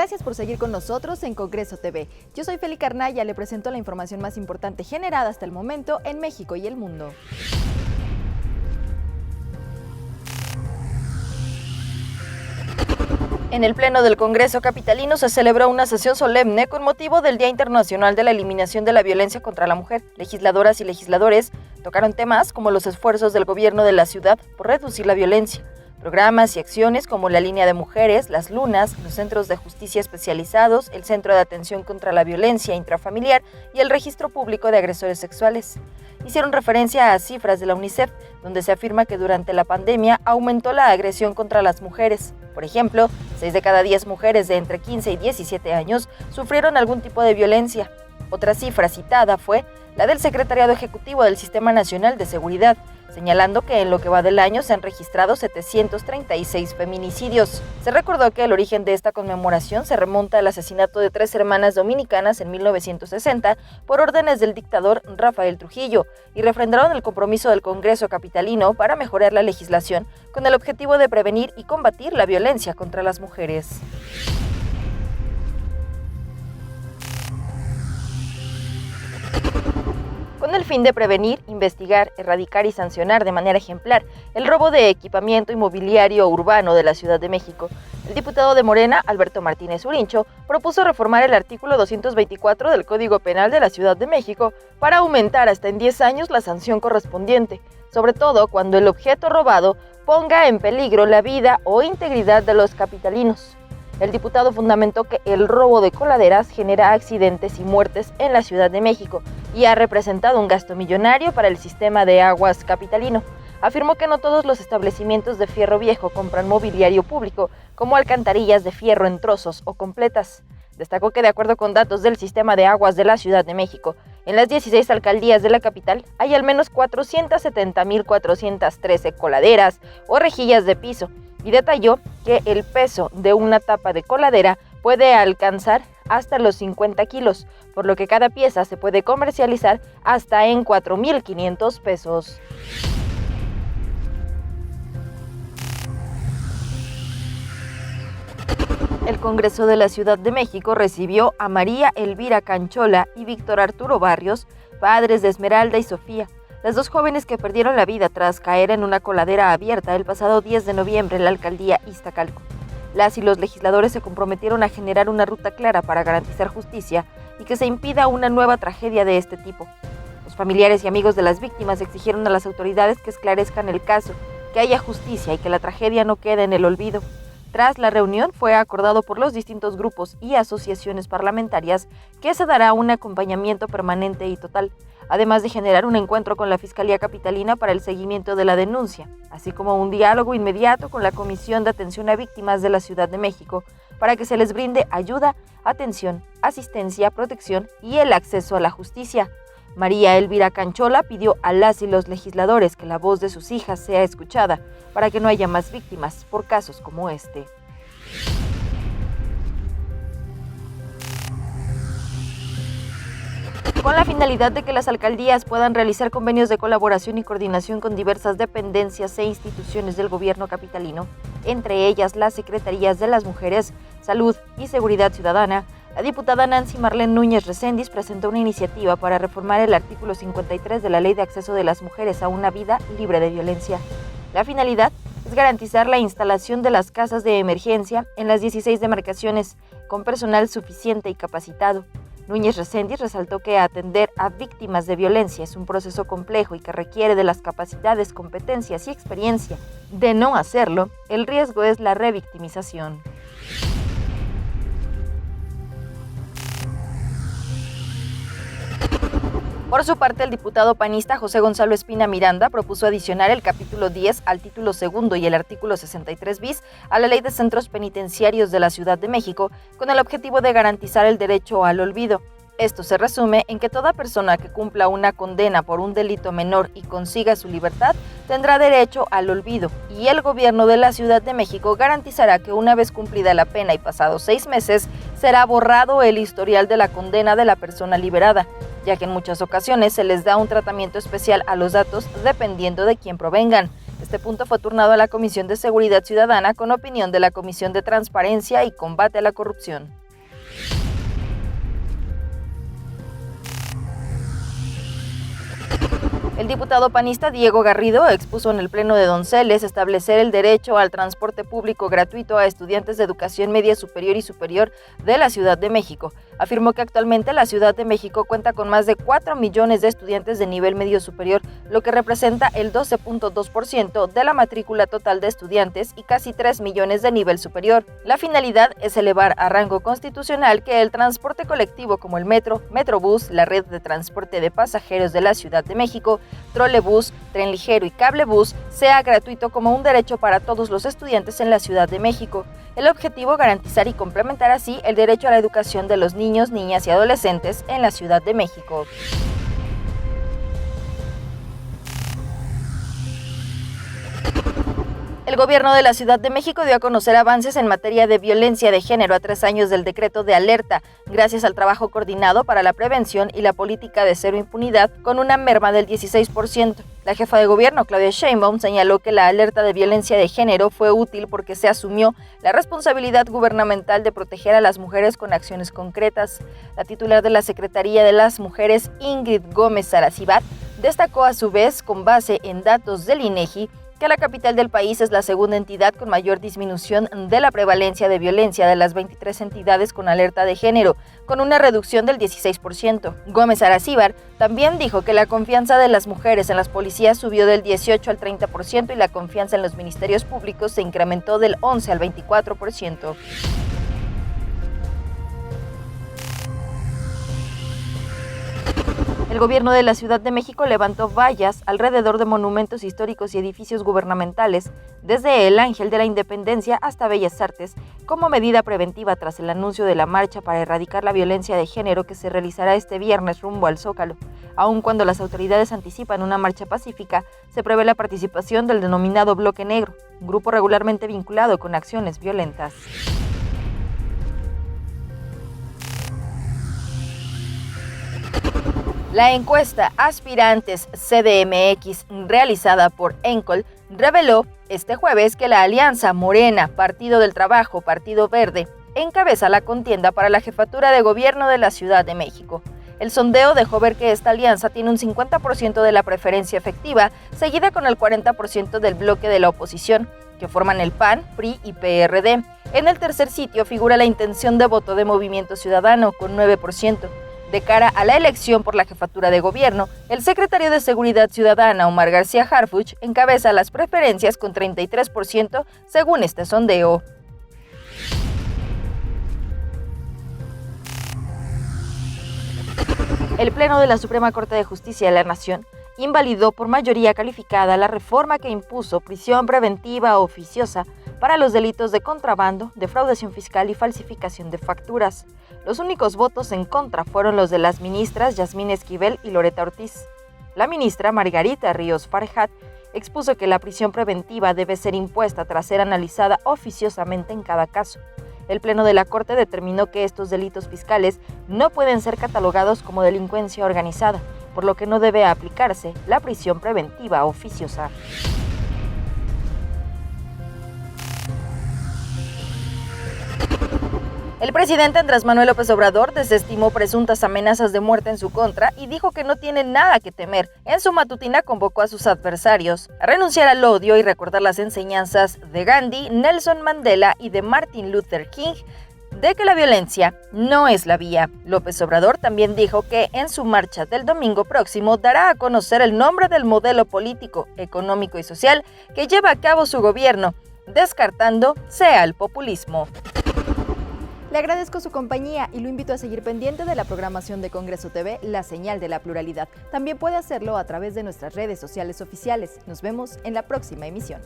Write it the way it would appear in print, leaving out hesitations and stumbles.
Gracias por seguir con nosotros en Congreso TV. Yo soy Feli Carnaya, le presento la información más importante generada hasta el momento en México y el mundo. En el Pleno del Congreso capitalino se celebró una sesión solemne con motivo del Día Internacional de la Eliminación de la Violencia contra la Mujer. Legisladoras y legisladores tocaron temas como los esfuerzos del gobierno de la ciudad por reducir la violencia, programas y acciones como la Línea de Mujeres, las Lunas, los centros de justicia especializados, el Centro de Atención contra la Violencia Intrafamiliar y el Registro Público de Agresores Sexuales. Hicieron referencia a cifras de la UNICEF, donde se afirma que durante la pandemia aumentó la agresión contra las mujeres. Por ejemplo, 6 de cada 10 mujeres de entre 15 y 17 años sufrieron algún tipo de violencia. Otra cifra citada fue la del Secretariado Ejecutivo del Sistema Nacional de Seguridad, señalando que en lo que va del año se han registrado 736 feminicidios. Se recordó que el origen de esta conmemoración se remonta al asesinato de 3 hermanas dominicanas en 1960 por órdenes del dictador Rafael Trujillo, y refrendaron el compromiso del Congreso capitalino para mejorar la legislación con el objetivo de prevenir y combatir la violencia contra las mujeres. Con el fin de prevenir, investigar, erradicar y sancionar de manera ejemplar el robo de equipamiento inmobiliario urbano de la Ciudad de México, el diputado de Morena, Alberto Martínez Urincho, propuso reformar el artículo 224 del Código Penal de la Ciudad de México para aumentar hasta en 10 años la sanción correspondiente, sobre todo cuando el objeto robado ponga en peligro la vida o integridad de los capitalinos. El diputado fundamentó que el robo de coladeras genera accidentes y muertes en la Ciudad de México y ha representado un gasto millonario para el sistema de aguas capitalino. Afirmó que no todos los establecimientos de fierro viejo compran mobiliario público, como alcantarillas de fierro en trozos o completas. Destacó que de acuerdo con datos del sistema de aguas de la Ciudad de México, en las 16 alcaldías de la capital hay al menos 470,413 coladeras o rejillas de piso, y detalló que el peso de una tapa de coladera puede alcanzar hasta los 50 kilos, por lo que cada pieza se puede comercializar hasta en 4,500 pesos. El Congreso de la Ciudad de México recibió a María Elvira Canchola y Víctor Arturo Barrios, padres de Esmeralda y Sofía, las dos jóvenes que perdieron la vida tras caer en una coladera abierta el pasado 10 de noviembre en la alcaldía Iztacalco. Las y los legisladores se comprometieron a generar una ruta clara para garantizar justicia y que se impida una nueva tragedia de este tipo. Los familiares y amigos de las víctimas exigieron a las autoridades que esclarezcan el caso, que haya justicia y que la tragedia no quede en el olvido. Tras la reunión fue acordado por los distintos grupos y asociaciones parlamentarias que se dará un acompañamiento permanente y total, además de generar un encuentro con la Fiscalía Capitalina para el seguimiento de la denuncia, así como un diálogo inmediato con la Comisión de Atención a Víctimas de la Ciudad de México para que se les brinde ayuda, atención, asistencia, protección y el acceso a la justicia. María Elvira Canchola pidió a las y los legisladores que la voz de sus hijas sea escuchada para que no haya más víctimas por casos como este. Con la finalidad de que las alcaldías puedan realizar convenios de colaboración y coordinación con diversas dependencias e instituciones del gobierno capitalino, entre ellas las Secretarías de las Mujeres, Salud y Seguridad Ciudadana, la diputada Nancy Marlene Núñez Reséndiz presentó una iniciativa para reformar el artículo 53 de la Ley de Acceso de las Mujeres a una vida libre de violencia. La finalidad es garantizar la instalación de las casas de emergencia en las 16 demarcaciones, con personal suficiente y capacitado. Núñez Reséndiz resaltó que atender a víctimas de violencia es un proceso complejo y que requiere de las capacidades, competencias y experiencia. De no hacerlo, el riesgo es la revictimización. Por su parte, el diputado panista José Gonzalo Espina Miranda propuso adicionar el capítulo 10 al título segundo y el artículo 63 bis a la Ley de Centros Penitenciarios de la Ciudad de México con el objetivo de garantizar el derecho al olvido. Esto se resume en que toda persona que cumpla una condena por un delito menor y consiga su libertad tendrá derecho al olvido, y el gobierno de la Ciudad de México garantizará que una vez cumplida la pena y pasados 6 meses, será borrado el historial de la condena de la persona liberada, ya que en muchas ocasiones se les da un tratamiento especial a los datos dependiendo de quién provengan. Este punto fue turnado a la Comisión de Seguridad Ciudadana con opinión de la Comisión de Transparencia y Combate a la Corrupción. El diputado panista Diego Garrido expuso en el Pleno de Donceles establecer el derecho al transporte público gratuito a estudiantes de educación media superior y superior de la Ciudad de México. Afirmó que actualmente la Ciudad de México cuenta con más de 4 millones de estudiantes de nivel medio superior, lo que representa el 12.2% de la matrícula total de estudiantes y casi 3 millones de nivel superior. La finalidad es elevar a rango constitucional que el transporte colectivo como el metro, Metrobús, la red de transporte de pasajeros de la Ciudad de México, trolebús, tren ligero y cablebús sea gratuito como un derecho para todos los estudiantes en la Ciudad de México. El objetivo, garantizar y complementar así el derecho a la educación de los niños, niñas y adolescentes en la Ciudad de México. El gobierno de la Ciudad de México dio a conocer avances en materia de violencia de género a 3 años del decreto de alerta, gracias al trabajo coordinado para la prevención y la política de cero impunidad, con una merma del 16%. La jefa de gobierno, Claudia Sheinbaum, señaló que la alerta de violencia de género fue útil porque se asumió la responsabilidad gubernamental de proteger a las mujeres con acciones concretas. La titular de la Secretaría de las Mujeres, Ingrid Gómez Aracibat, destacó a su vez, con base en datos del INEGI, que la capital del país es la segunda entidad con mayor disminución de la prevalencia de violencia de las 23 entidades con alerta de género, con una reducción del 16%. Gómez Aracibar también dijo que la confianza de las mujeres en las policías subió del 18 al 30% y la confianza en los ministerios públicos se incrementó del 11 al 24%. El gobierno de la Ciudad de México levantó vallas alrededor de monumentos históricos y edificios gubernamentales, desde el Ángel de la Independencia hasta Bellas Artes, como medida preventiva tras el anuncio de la marcha para erradicar la violencia de género que se realizará este viernes rumbo al Zócalo. Aun cuando las autoridades anticipan una marcha pacífica, se prevé la participación del denominado Bloque Negro, un grupo regularmente vinculado con acciones violentas. La encuesta Aspirantes CDMX realizada por ENCOL reveló este jueves que la alianza Morena, Partido del Trabajo, Partido Verde, encabeza la contienda para la jefatura de gobierno de la Ciudad de México. El sondeo dejó ver que esta alianza tiene un 50% de la preferencia efectiva, seguida con el 40% del bloque de la oposición, que forman el PAN, PRI y PRD. En el tercer sitio figura la intención de voto de Movimiento Ciudadano, con 9%. De cara a la elección por la jefatura de gobierno, el secretario de Seguridad Ciudadana, Omar García Harfuch, encabeza las preferencias con 33% según este sondeo. El Pleno de la Suprema Corte de Justicia de la Nación invalidó por mayoría calificada la reforma que impuso prisión preventiva oficiosa para los delitos de contrabando, defraudación fiscal y falsificación de facturas. Los únicos votos en contra fueron los de las ministras Yasmín Esquivel y Loreta Ortiz. La ministra Margarita Ríos Farjat expuso que la prisión preventiva debe ser impuesta tras ser analizada oficiosamente en cada caso. El Pleno de la Corte determinó que estos delitos fiscales no pueden ser catalogados como delincuencia organizada, por lo que no debe aplicarse la prisión preventiva oficiosa. El presidente Andrés Manuel López Obrador desestimó presuntas amenazas de muerte en su contra y dijo que no tiene nada que temer. En su matutina convocó a sus adversarios a renunciar al odio y recordar las enseñanzas de Gandhi, Nelson Mandela y de Martin Luther King, de que la violencia no es la vía. López Obrador también dijo que en su marcha del domingo próximo dará a conocer el nombre del modelo político, económico y social que lleva a cabo su gobierno, descartando sea el populismo. Le agradezco su compañía y lo invito a seguir pendiente de la programación de Congreso TV, La Señal de la Pluralidad. También puede hacerlo a través de nuestras redes sociales oficiales. Nos vemos en la próxima emisión.